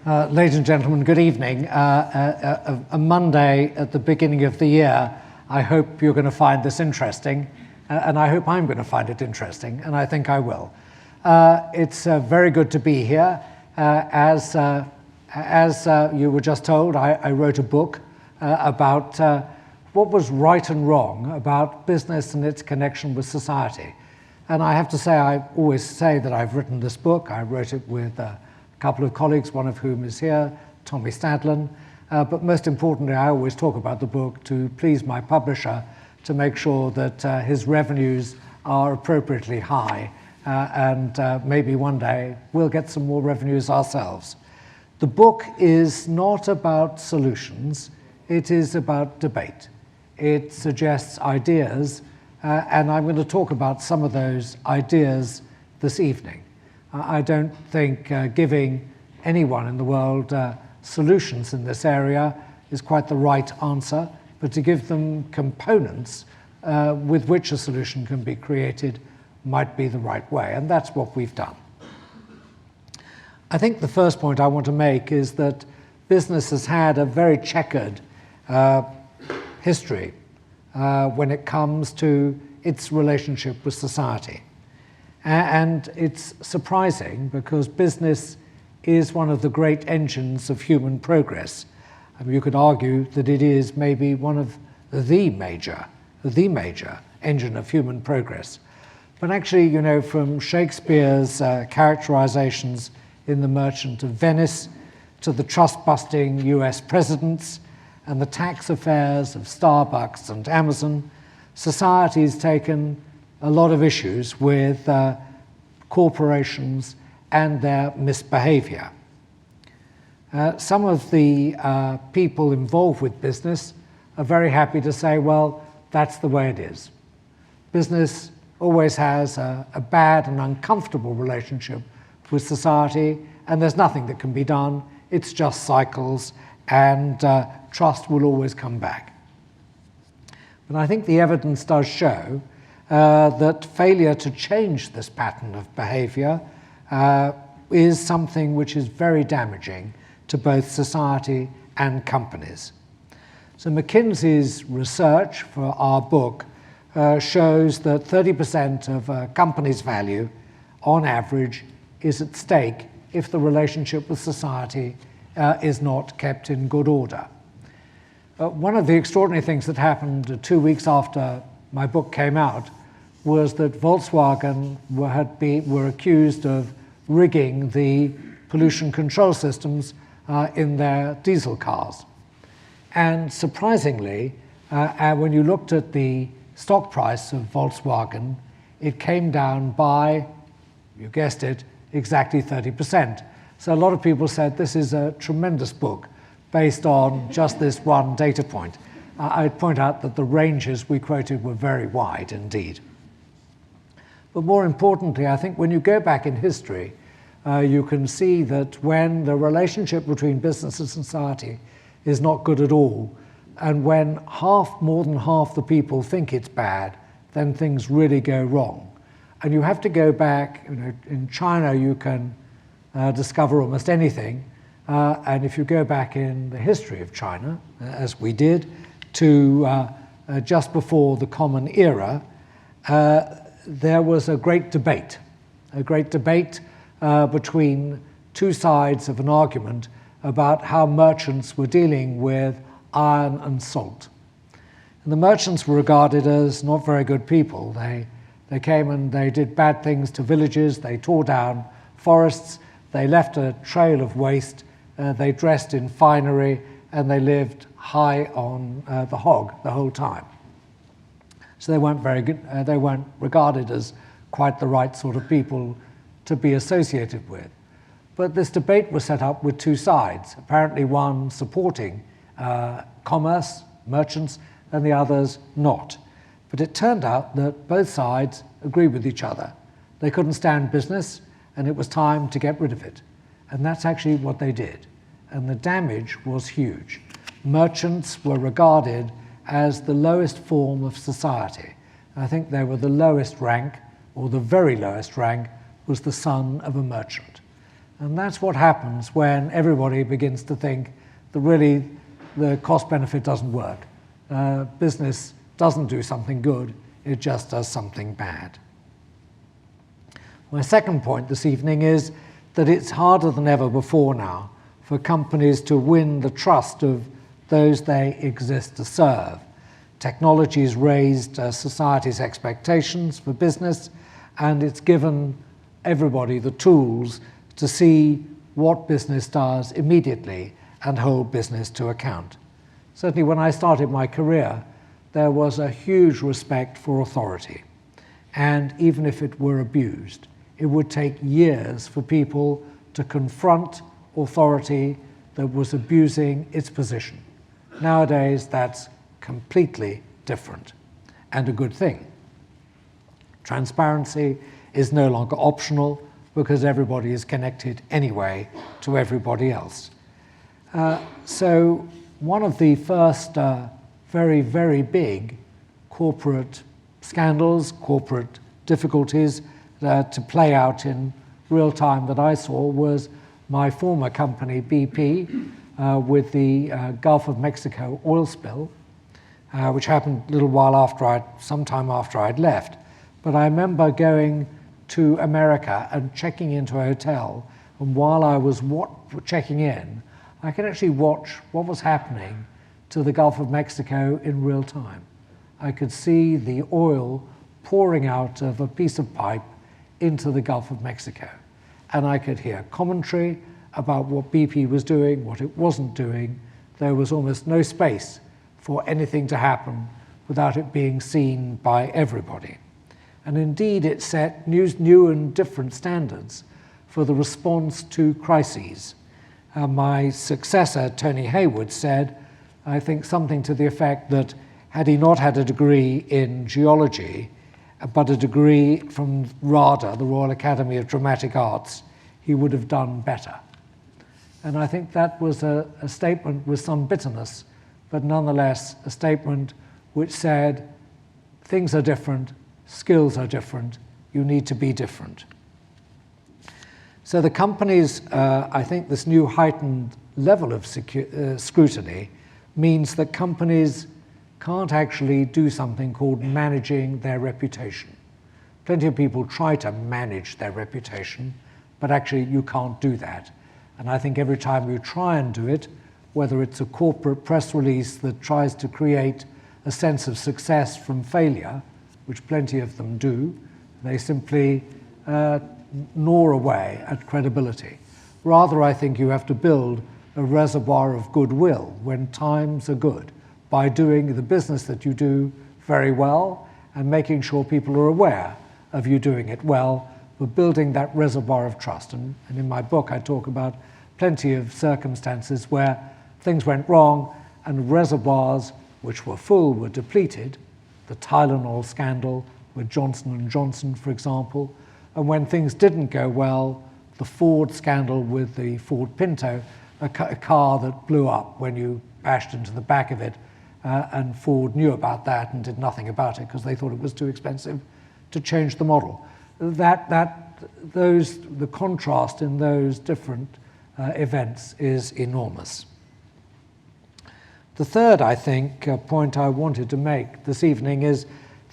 Ladies and gentlemen, good evening. A Monday at the beginning of the year. I hope you're going to find this interesting, and I hope I'm going to find it interesting, and I think I will. It's very good to be here. As you were just told, I wrote a book about what was right and wrong about business and its connection with society. And I have to say, I always say that I've written this book. I wrote it with a couple of colleagues, one of whom is here, Tommy Stadlen. But most importantly, I always talk about the book to please my publisher, to make sure that his revenues are appropriately high. And maybe one day we'll get some more revenues ourselves. The book is not about solutions. It is about debate. It suggests ideas, and I'm going to talk about some of those ideas this evening. I don't think giving anyone in the world solutions in this area is quite the right answer, but to give them components with which a solution can be created might be the right way, and that's what we've done. I think the first point I want to make is that business has had a very checkered history when it comes to its relationship with society. And it's surprising because business is one of the great engines of human progress. I mean, you could argue that it is maybe one of the major engine of human progress. But actually, you know, from Shakespeare's characterizations in The Merchant of Venice to the trust-busting US presidents and the tax affairs of Starbucks and Amazon, society's taken a lot of issues with corporations and their misbehavior. Some of the people involved with business are very happy to say, well, that's the way it is. Business always has a bad and uncomfortable relationship with society, and there's nothing that can be done. It's just cycles, and trust will always come back. But I think the evidence does show that failure to change this pattern of behavior is something which is very damaging to both society and companies. So McKinsey's research for our book shows that 30% of a company's value, on average, is at stake if the relationship with society is not kept in good order. One of the extraordinary things that happened 2 weeks after my book came out was that Volkswagen were accused of rigging the pollution control systems in their diesel cars. And surprisingly, when you looked at the stock price of Volkswagen, it came down by, you guessed it, exactly 30%. So a lot of people said this is a tremendous book based on just this one data point. I'd point out that the ranges we quoted were very wide indeed. But more importantly, I think when you go back in history, you can see that when the relationship between business and society is not good at all, and when more than half the people think it's bad, then things really go wrong. And you have to go back, you know, in China you can discover almost anything, and if you go back in the history of China, as we did, to just before the Common Era, there was a great debate between two sides of an argument about how merchants were dealing with iron and salt. And the merchants were regarded as not very good people. They came and they did bad things to villages, they tore down forests, they left a trail of waste, they dressed in finery, and they lived high on the hog the whole time. So they weren't very good, they weren't regarded as quite the right sort of people to be associated with. But this debate was set up with two sides, apparently one supporting commerce, merchants, and the others not. But it turned out that both sides agreed with each other. They couldn't stand business, and it was time to get rid of it. And that's actually what they did. And the damage was huge. Merchants were regarded as the lowest form of society. And I think they were the lowest rank, or the very lowest rank, was the son of a merchant. And that's what happens when everybody begins to think that really the cost benefit doesn't work. Business doesn't do something good, it just does something bad. My second point this evening is that it's harder than ever before now for companies to win the trust of those they exist to serve. Technology has raised society's expectations for business, and it's given everybody the tools to see what business does immediately and hold business to account. Certainly when I started my career, there was a huge respect for authority. And even if it were abused, it would take years for people to confront authority that was abusing its position. Nowadays, that's completely different and a good thing. Transparency is no longer optional because everybody is connected anyway to everybody else. So one of the first very, very big corporate scandals, corporate difficulties to play out in real time that I saw was my former company, BP, with the Gulf of Mexico oil spill, which happened a little while after sometime after I'd left. But I remember going to America and checking into a hotel, and while I was checking in, I could actually watch what was happening to the Gulf of Mexico in real time. I could see the oil pouring out of a piece of pipe into the Gulf of Mexico. And I could hear commentary about what BP was doing, what it wasn't doing. There was almost no space for anything to happen without it being seen by everybody. And indeed, it set new and different standards for the response to crises. My successor, Tony Hayward, said, I think something to the effect that had he not had a degree in geology, but a degree from RADA, the Royal Academy of Dramatic Arts, he would have done better. And I think that was a statement with some bitterness, but nonetheless a statement which said, things are different, skills are different, you need to be different. So the companies, I think this new heightened level of scrutiny means that companies can't actually do something called managing their reputation. Plenty of people try to manage their reputation, but actually you can't do that. And I think every time you try and do it, whether it's a corporate press release that tries to create a sense of success from failure, which plenty of them do, they simply gnaw away at credibility. Rather, I think you have to build a reservoir of goodwill when times are good by doing the business that you do very well and making sure people are aware of you doing it well, but building that reservoir of trust. And in my book, I talk about plenty of circumstances where things went wrong and reservoirs which were full were depleted. The Tylenol scandal with Johnson & Johnson, for example. And when things didn't go well, the Ford scandal with the Ford Pinto, a car that blew up when you bashed into the back of it, and Ford knew about that and did nothing about it because they thought it was too expensive to change the model. The contrast in those different events is enormous. The third, I think, point I wanted to make this evening is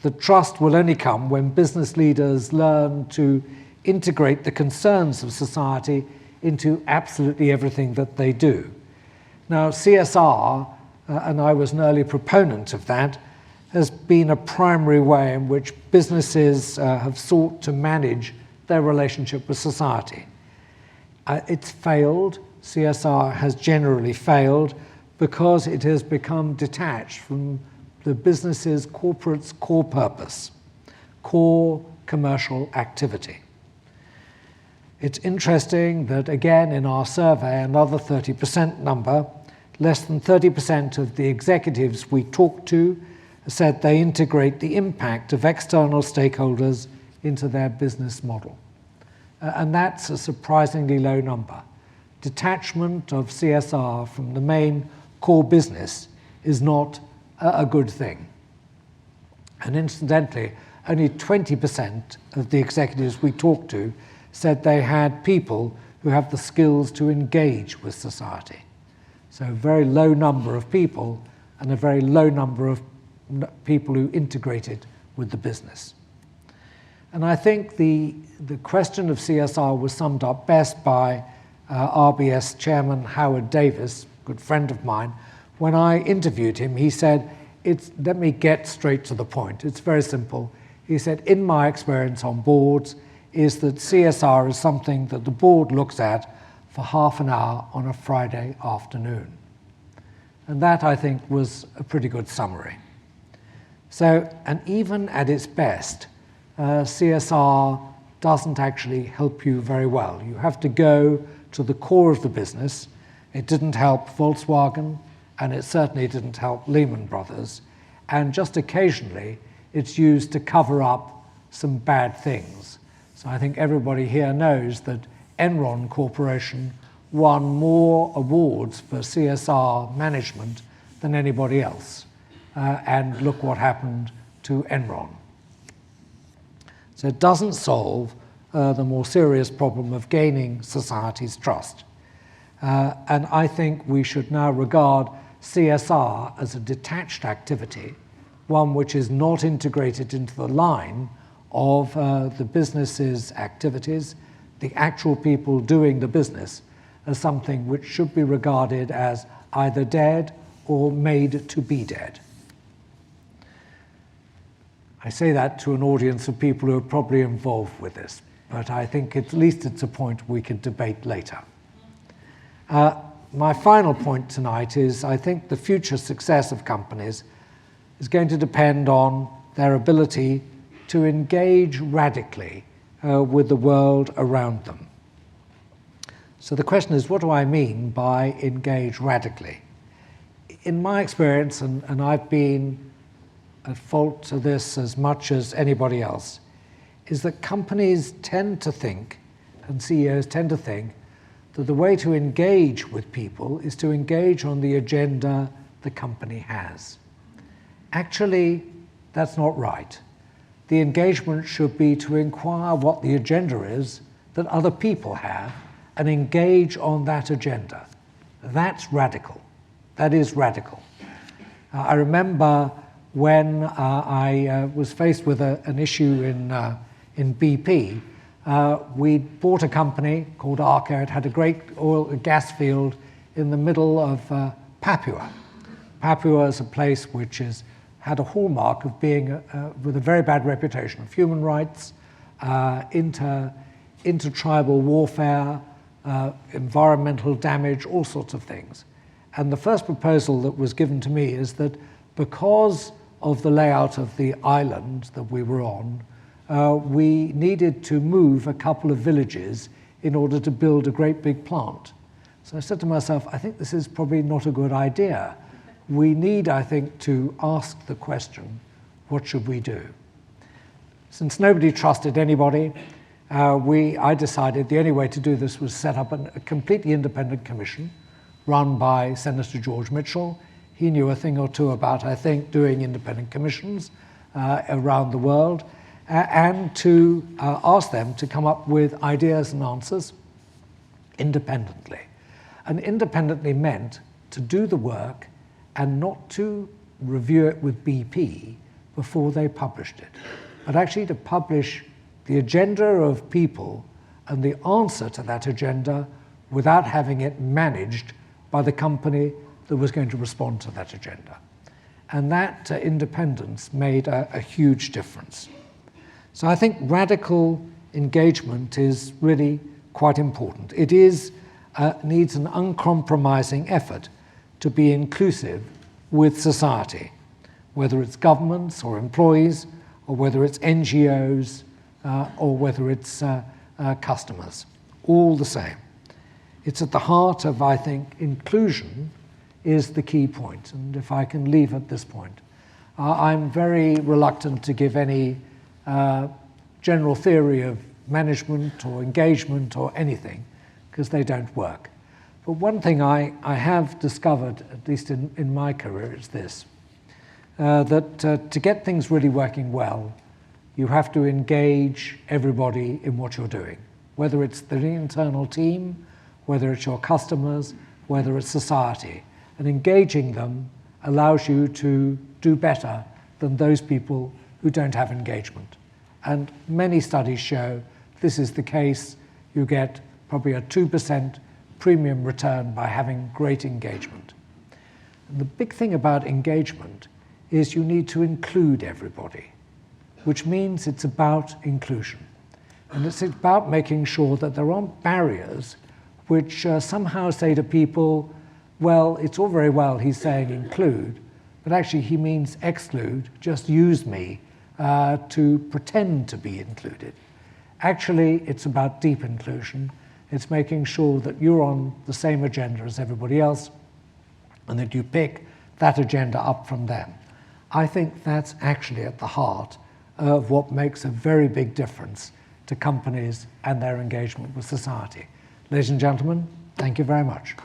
that trust will only come when business leaders learn to integrate the concerns of society into absolutely everything that they do. Now, CSR, and I was an early proponent of that, has been a primary way in which businesses have sought to manage their relationship with society. It's failed. CSR has generally failed because it has become detached from the business's corporate's core purpose, core commercial activity. It's interesting that, again, in our survey, another 30% number, less than 30% of the executives we talked to said they integrate the impact of external stakeholders into their business model. And that's a surprisingly low number. Detachment of CSR from the main core business is not a good thing. And incidentally, only 20% of the executives we talked to said they had people who have the skills to engage with society. So a very low number of people and a very low number of people who integrated with the business. And I think the question of CSR was summed up best by RBS chairman Howard Davis, a good friend of mine. When I interviewed him, he said, let me get straight to the point. It's very simple. He said, in my experience on boards, is that CSR is something that the board looks at for half an hour on a Friday afternoon. And that, I think, was a pretty good summary. So, and even at its best, CSR doesn't actually help you very well. You have to go to the core of the business. It didn't help Volkswagen, and it certainly didn't help Lehman Brothers. And just occasionally, it's used to cover up some bad things. So I think everybody here knows that Enron Corporation won more awards for CSR management than anybody else. And look what happened to Enron. So it doesn't solve the more serious problem of gaining society's trust. And I think we should now regard CSR as a detached activity, one which is not integrated into the line of the business's activities, the actual people doing the business, as something which should be regarded as either dead or made to be dead. I say that to an audience of people who are probably involved with this, but I think at least it's a point we could debate later. My final point tonight is I think the future success of companies is going to depend on their ability to engage radically with the world around them. So the question is, what do I mean by engage radically? In my experience, and I've been at fault to this as much as anybody else, is that companies tend to think, and CEOs tend to think, that the way to engage with people is to engage on the agenda the company has. Actually, that's not right. The engagement should be to inquire what the agenda is that other people have and engage on that agenda. That's radical. That is radical. I remember when I was faced with an issue in BP. We bought a company called Arco. It had a great oil and gas field in the middle of Papua. Papua is a place which had a hallmark of being with a very bad reputation of human rights, inter-tribal warfare, environmental damage, all sorts of things. And the first proposal that was given to me is that because of the layout of the island that we were on, we needed to move a couple of villages in order to build a great big plant. So I said to myself, I think this is probably not a good idea. We need, I think, to ask the question, what should we do? Since nobody trusted anybody, I decided the only way to do this was set up a completely independent commission run by Senator George Mitchell. He knew a thing or two about, I think, doing independent commissions around the world, and to ask them to come up with ideas and answers independently. And independently meant to do the work and not to review it with BP before they published it, but actually to publish the agenda of people and the answer to that agenda without having it managed by the company that was going to respond to that agenda. And that independence made a huge difference. So I think radical engagement is really quite important. It needs an uncompromising effort to be inclusive with society, whether it's governments or employees, or whether it's NGOs, or whether it's customers, all the same. It's at the heart of, I think, inclusion is the key point. And if I can leave at this point, I'm very reluctant to give any general theory of management or engagement or anything, because they don't work. But one thing I have discovered, at least in my career, is this, that to get things really working well, you have to engage everybody in what you're doing. whether it's the internal team, whether it's your customers, whether it's society. And engaging them allows you to do better than those people who don't have engagement. And many studies show this is the case. You get probably a 2% premium return by having great engagement. And the big thing about engagement is you need to include everybody, which means it's about inclusion. And it's about making sure that there aren't barriers which somehow say to people, well, it's all very well he's saying include, but actually he means exclude, just use me to pretend to be included. Actually, it's about deep inclusion. It's making sure that you're on the same agenda as everybody else and that you pick that agenda up from them. I think that's actually at the heart of what makes a very big difference to companies and their engagement with society. Ladies and gentlemen, thank you very much.